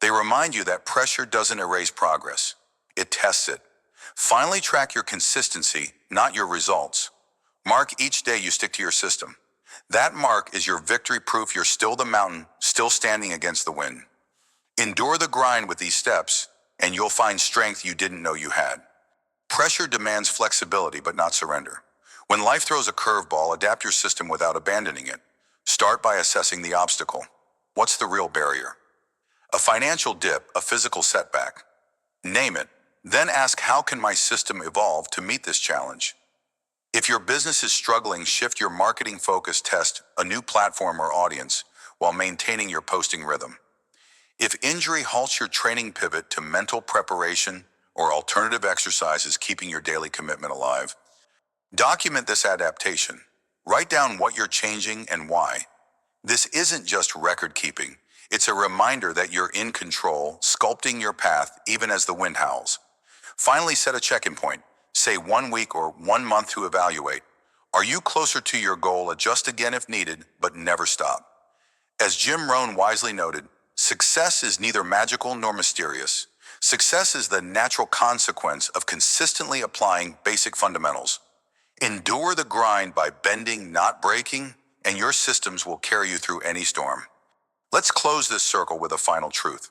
They remind you that pressure doesn't erase progress. It tests it. Finally, track your consistency, not your results. Mark each day you stick to your system. That mark is your victory proof you're still the mountain, still standing against the wind. Endure the grind with these steps, and you'll find strength you didn't know you had. Pressure demands flexibility, but not surrender. When life throws a curveball, adapt your system without abandoning it. Start by assessing the obstacle. What's the real barrier? A financial dip, a physical setback. Name it. Then ask, how can my system evolve to meet this challenge? If your business is struggling, shift your marketing focus, test a new platform or audience while maintaining your posting rhythm. If injury halts your training, pivot to mental preparation or alternative exercises, keeping your daily commitment alive. Document this adaptation. Write down what you're changing and why. This isn't just record keeping. It's a reminder that you're in control, sculpting your path even as the wind howls. Finally, set a check-in point. Say 1 week or 1 month to evaluate. Are you closer to your goal? Adjust again if needed, but never stop. As Jim Rohn wisely noted, success is neither magical nor mysterious. Success is the natural consequence of consistently applying basic fundamentals. Endure the grind by bending, not breaking, and your systems will carry you through any storm. Let's close this circle with a final truth.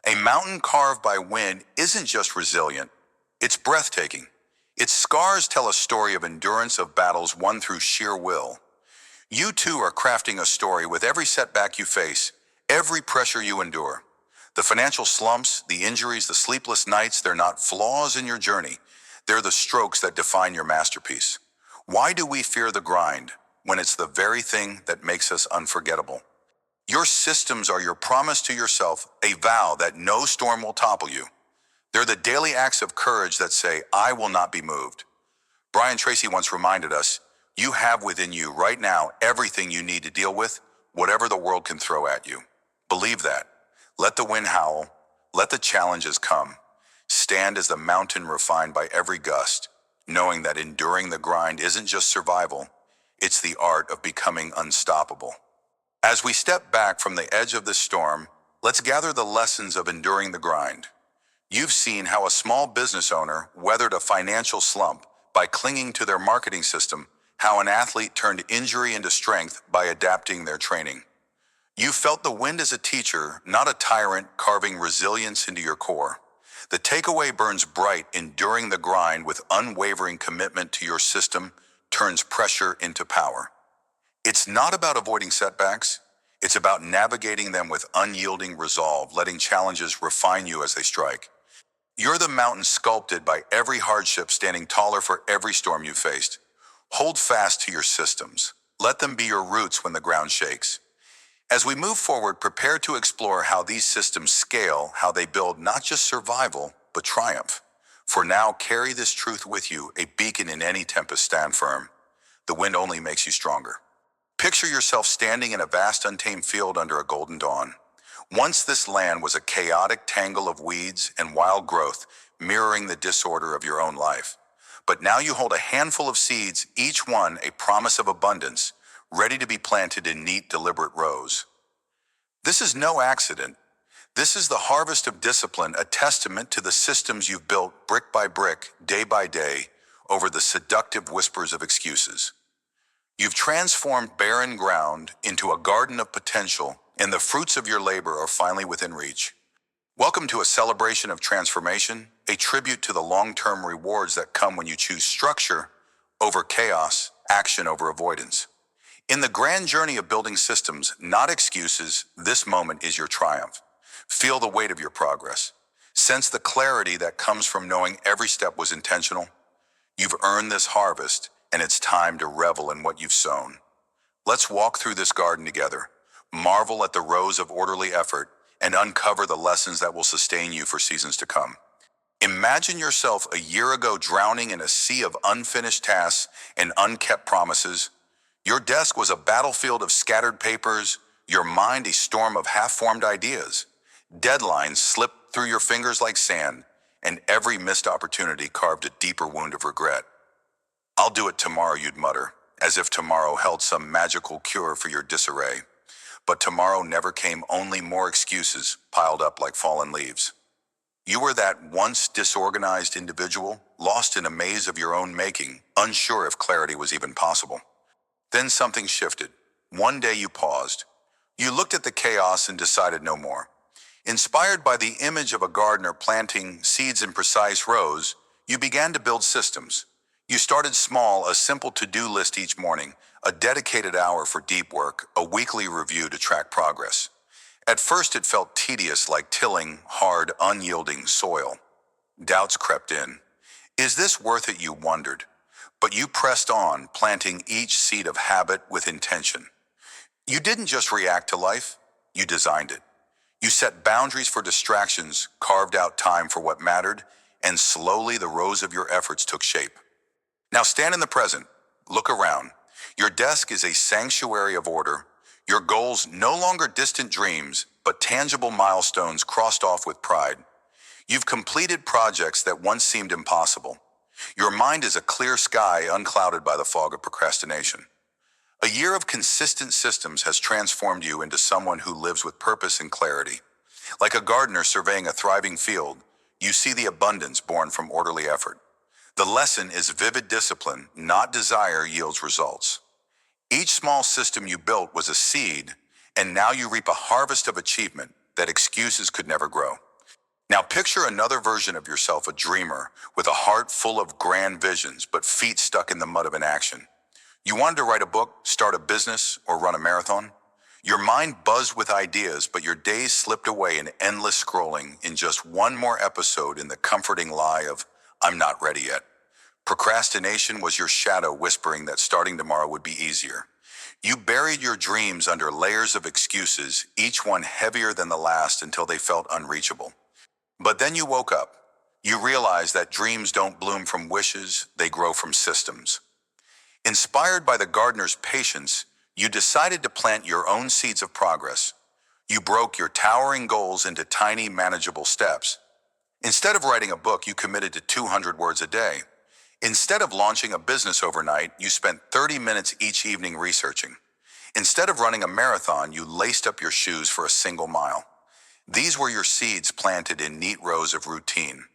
A mountain carved by wind isn't just resilient, it's breathtaking. Its scars tell a story of endurance, of battles won through sheer will. You too are crafting a story with every setback you face, every pressure you endure. The financial slumps, the injuries, the sleepless nights, they're not flaws in your journey. They're the strokes that define your masterpiece. Why do we fear the grind when it's the very thing that makes us unforgettable? Your systems are your promise to yourself, a vow that no storm will topple you. They're the daily acts of courage that say, I will not be moved. Brian Tracy once reminded us, you have within you right now everything you need to deal with whatever the world can throw at you. Believe that. Let the wind howl. Let the challenges come. Stand as the mountain refined by every gust, knowing that enduring the grind isn't just survival, it's the art of becoming unstoppable. As we step back from the edge of this storm, let's gather the lessons of enduring the grind. You've seen how a small business owner weathered a financial slump by clinging to their marketing system, how an athlete turned injury into strength by adapting their training. You felt the wind as a teacher, not a tyrant, carving resilience into your core. The takeaway burns bright. Enduring the grind with unwavering commitment to your system turns pressure into power. It's not about avoiding setbacks. It's about navigating them with unyielding resolve, letting challenges refine you as they strike. You're the mountain sculpted by every hardship, standing taller for every storm you faced. Hold fast to your systems. Let them be your roots when the ground shakes. As we move forward, prepare to explore how these systems scale, how they build not just survival, but triumph. For now, carry this truth with you, a beacon in any tempest. Stand firm. The wind only makes you stronger. Picture yourself standing in a vast untamed field under a golden dawn. Once this land was a chaotic tangle of weeds and wild growth, mirroring the disorder of your own life. But now you hold a handful of seeds, each one a promise of abundance, ready to be planted in neat, deliberate rows. This is no accident. This is the harvest of discipline, a testament to the systems you've built brick by brick, day by day, over the seductive whispers of excuses. You've transformed barren ground into a garden of potential, and the fruits of your labor are finally within reach. Welcome to a celebration of transformation, a tribute to the long-term rewards that come when you choose structure over chaos, action over avoidance. In the grand journey of building systems, not excuses, this moment is your triumph. Feel the weight of your progress. Sense the clarity that comes from knowing every step was intentional. You've earned this harvest, and it's time to revel in what you've sown. Let's walk through this garden together, marvel at the rows of orderly effort, and uncover the lessons that will sustain you for seasons to come. Imagine yourself a year ago drowning in a sea of unfinished tasks and unkept promises. Your desk was a battlefield of scattered papers, your mind a storm of half-formed ideas. Deadlines slipped through your fingers like sand, and every missed opportunity carved a deeper wound of regret. I'll do it tomorrow, you'd mutter, as if tomorrow held some magical cure for your disarray. But tomorrow never came, only more excuses piled up like fallen leaves. You were that once disorganized individual, lost in a maze of your own making, unsure if clarity was even possible. Then something shifted. One day you paused. You looked at the chaos and decided no more. Inspired by the image of a gardener planting seeds in precise rows, you began to build systems. You started small, a simple to-do list each morning, a dedicated hour for deep work, a weekly review to track progress. At first it felt tedious, like tilling hard, unyielding soil. Doubts crept in. Is this worth it, you wondered? But you pressed on, planting each seed of habit with intention. You didn't just react to life, you designed it. You set boundaries for distractions, carved out time for what mattered, and slowly the rows of your efforts took shape. Now stand in the present. Look around. Your desk is a sanctuary of order. Your goals no longer distant dreams, but tangible milestones crossed off with pride. You've completed projects that once seemed impossible. Your mind is a clear sky unclouded by the fog of procrastination. A year of consistent systems has transformed you into someone who lives with purpose and clarity. Like a gardener surveying a thriving field, you see the abundance born from orderly effort. The lesson is vivid discipline, not desire, yields results. Each small system you built was a seed, and now you reap a harvest of achievement that excuses could never grow. Now picture another version of yourself, a dreamer, with a heart full of grand visions, but feet stuck in the mud of inaction. You wanted to write a book, start a business, or run a marathon? Your mind buzzed with ideas, but your days slipped away in endless scrolling in just one more episode in the comforting lie of, I'm not ready yet. Procrastination was your shadow whispering that starting tomorrow would be easier. You buried your dreams under layers of excuses, each one heavier than the last until they felt unreachable. But then you woke up. You realized that dreams don't bloom from wishes, they grow from systems. Inspired by the gardener's patience, you decided to plant your own seeds of progress. You broke your towering goals into tiny, manageable steps. Instead of writing a book, you committed to 200 words a day. Instead of launching a business overnight, you spent 30 minutes each evening researching. Instead of running a marathon, you laced up your shoes for a single mile. These were your seeds planted in neat rows of routine.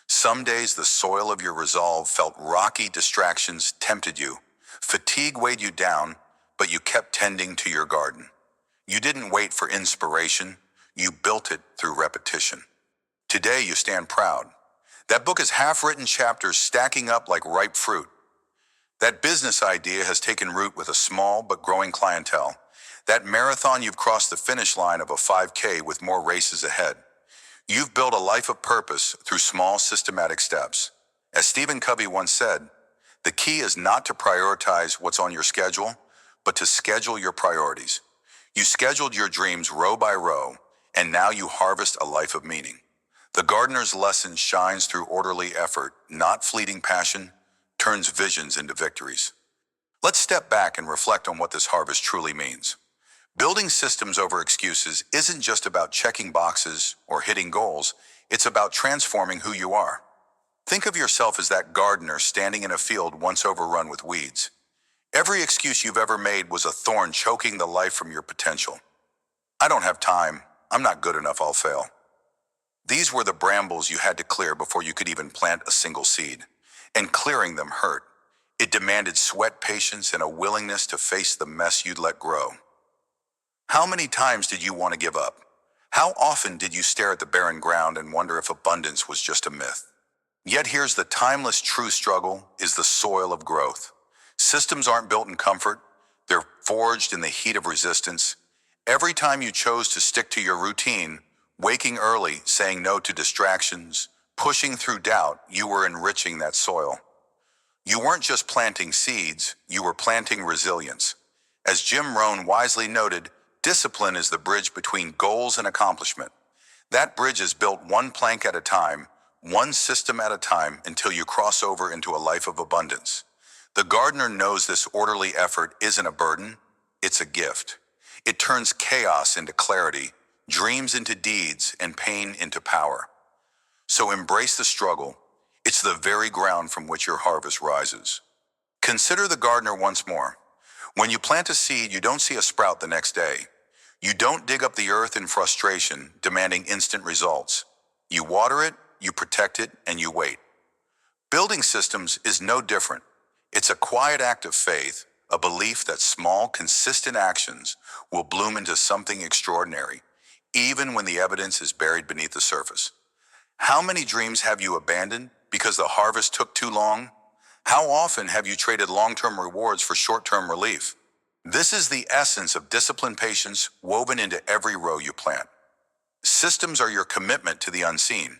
Some days the soil of your resolve felt rocky, distractions tempted you. Fatigue weighed you down, but you kept tending to your garden. You didn't wait for inspiration, you built it through repetition. Today you stand proud. That book is half-written chapters stacking up like ripe fruit. That business idea has taken root with a small but growing clientele. That marathon, you've crossed the finish line of a 5K with more races ahead. You've built a life of purpose through small, systematic steps. As Stephen Covey once said, the key is not to prioritize what's on your schedule, but to schedule your priorities. You scheduled your dreams row by row, and now you harvest a life of meaning. The gardener's lesson shines through orderly effort, not fleeting passion, turns visions into victories. Let's step back and reflect on what this harvest truly means. Building systems over excuses isn't just about checking boxes or hitting goals, it's about transforming who you are. Think of yourself as that gardener standing in a field once overrun with weeds. Every excuse you've ever made was a thorn choking the life from your potential. I don't have time. I'm not good enough. I'll fail. These were the brambles you had to clear before you could even plant a single seed. And clearing them hurt. It demanded sweat, patience, and a willingness to face the mess you'd let grow. How many times did you want to give up? How often did you stare at the barren ground and wonder if abundance was just a myth? Yet here's the timeless true struggle is the soil of growth. Systems aren't built in comfort. They're forged in the heat of resistance. Every time you chose to stick to your routine, waking early, saying no to distractions, pushing through doubt, you were enriching that soil. You weren't just planting seeds, you were planting resilience. As Jim Rohn wisely noted, discipline is the bridge between goals and accomplishment. That bridge is built one plank at a time, one system at a time until you cross over into a life of abundance. The gardener knows this orderly effort isn't a burden, it's a gift. It turns chaos into clarity, dreams into deeds, and pain into power. So embrace the struggle. It's the very ground from which your harvest rises. Consider the gardener once more. When you plant a seed, you don't see a sprout the next day. You don't dig up the earth in frustration, demanding instant results. You water it, you protect it, and you wait. Building systems is no different. It's a quiet act of faith, a belief that small, consistent actions will bloom into something extraordinary, even when the evidence is buried beneath the surface. How many dreams have you abandoned because the harvest took too long? How often have you traded long-term rewards for short-term relief? This is the essence of disciplined patience woven into every row you plant. Systems are your commitment to the unseen.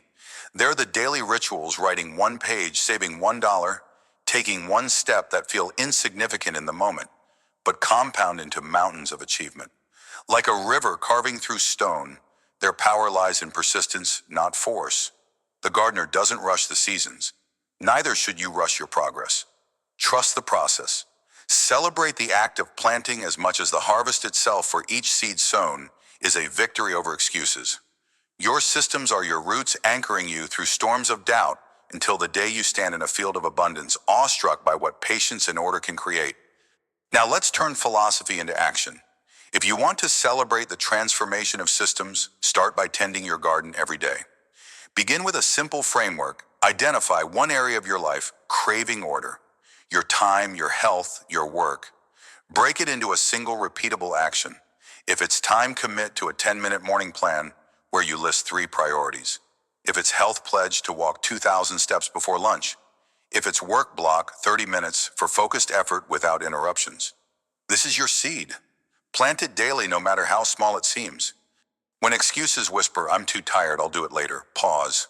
They're the daily rituals, writing one page, saving $1, taking one step that feel insignificant in the moment, but compound into mountains of achievement. Like a river carving through stone, Their power lies in persistence, not force. The gardener doesn't rush the seasons. Neither should you rush your progress. Trust the process. Celebrate the act of planting as much as the harvest itself, for each seed sown is a victory over excuses. Your systems are your roots, anchoring you through storms of doubt until the day you stand in a field of abundance, awestruck by what patience and order can create. Now let's turn philosophy into action. If you want to celebrate the transformation of systems, start by tending your garden every day. Begin with a simple framework. Identify one area of your life craving order: your time, your health, your work. Break it into a single repeatable action. If it's time, commit to a 10-minute morning plan where you list 3 priorities. If it's health, pledge to walk 2,000 steps before lunch. If it's work, block 30 minutes for focused effort without interruptions. This is your seed. Plant it daily, no matter how small it seems. When excuses whisper, "I'm too tired, I'll do it later," pause.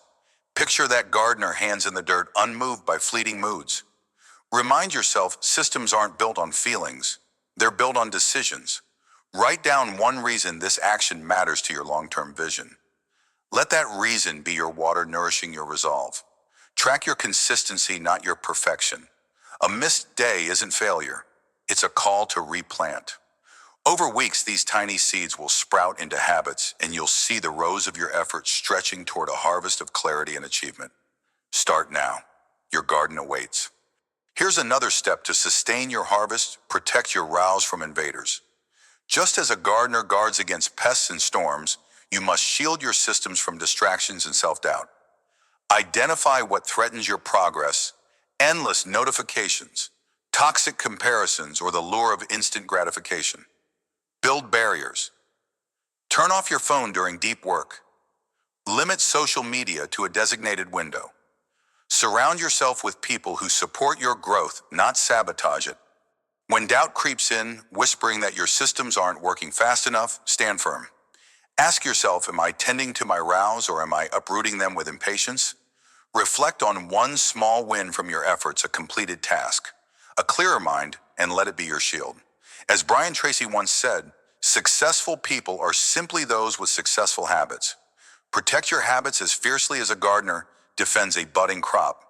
Picture that gardener, hands in the dirt, unmoved by fleeting moods. Remind yourself, systems aren't built on feelings. They're built on decisions. Write down one reason this action matters to your long-term vision. Let that reason be your water nourishing your resolve. Track your consistency, not your perfection. A missed day isn't failure. It's a call to replant. Over weeks, these tiny seeds will sprout into habits, and you'll see the rows of your efforts stretching toward a harvest of clarity and achievement. Start now. Your garden awaits. Here's another step to sustain your harvest: protect your rows from invaders. Just as a gardener guards against pests and storms, you must shield your systems from distractions and self-doubt. Identify what threatens your progress: endless notifications, toxic comparisons, or the lure of instant gratification. Build barriers. Turn off your phone during deep work. Limit social media to a designated window. Surround yourself with people who support your growth, not sabotage it. When doubt creeps in, whispering that your systems aren't working fast enough, stand firm. Ask yourself, am I tending to my rows, or am I uprooting them with impatience? Reflect on one small win from your efforts, a completed task, a clearer mind, and let it be your shield. As Brian Tracy once said, successful people are simply those with successful habits. Protect your habits as fiercely as a gardener defends a budding crop.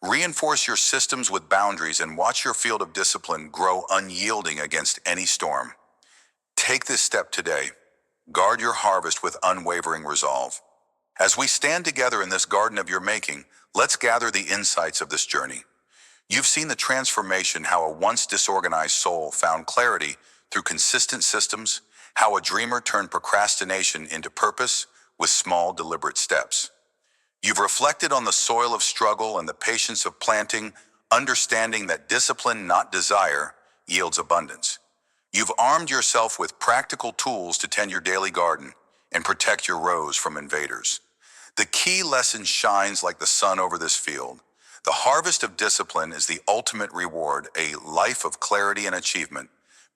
Reinforce your systems with boundaries and watch your field of discipline grow unyielding against any storm. Take this step today. Guard your harvest with unwavering resolve. As we stand together in this garden of your making, let's gather the insights of this journey. You've seen the transformation, how a once disorganized soul found clarity through consistent systems, how a dreamer turned procrastination into purpose with small, deliberate steps. You've reflected on the soil of struggle and the patience of planting, understanding that discipline, not desire, yields abundance. You've armed yourself with practical tools to tend your daily garden and protect your rows from invaders. The key lesson shines like the sun over this field. The harvest of discipline is the ultimate reward, a life of clarity and achievement,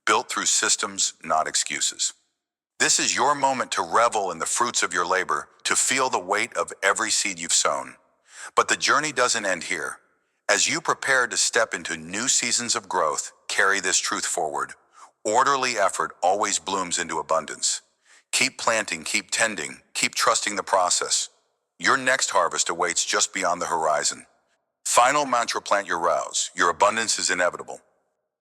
built through systems, not excuses. This is your moment to revel in the fruits of your labor, to feel the weight of every seed you've sown. But the journey doesn't end here. As you prepare to step into new seasons of growth, carry this truth forward. Orderly effort always blooms into abundance. Keep planting, keep tending, keep trusting the process. Your next harvest awaits just beyond the horizon. Final mantra: plant your rows. Your abundance is inevitable.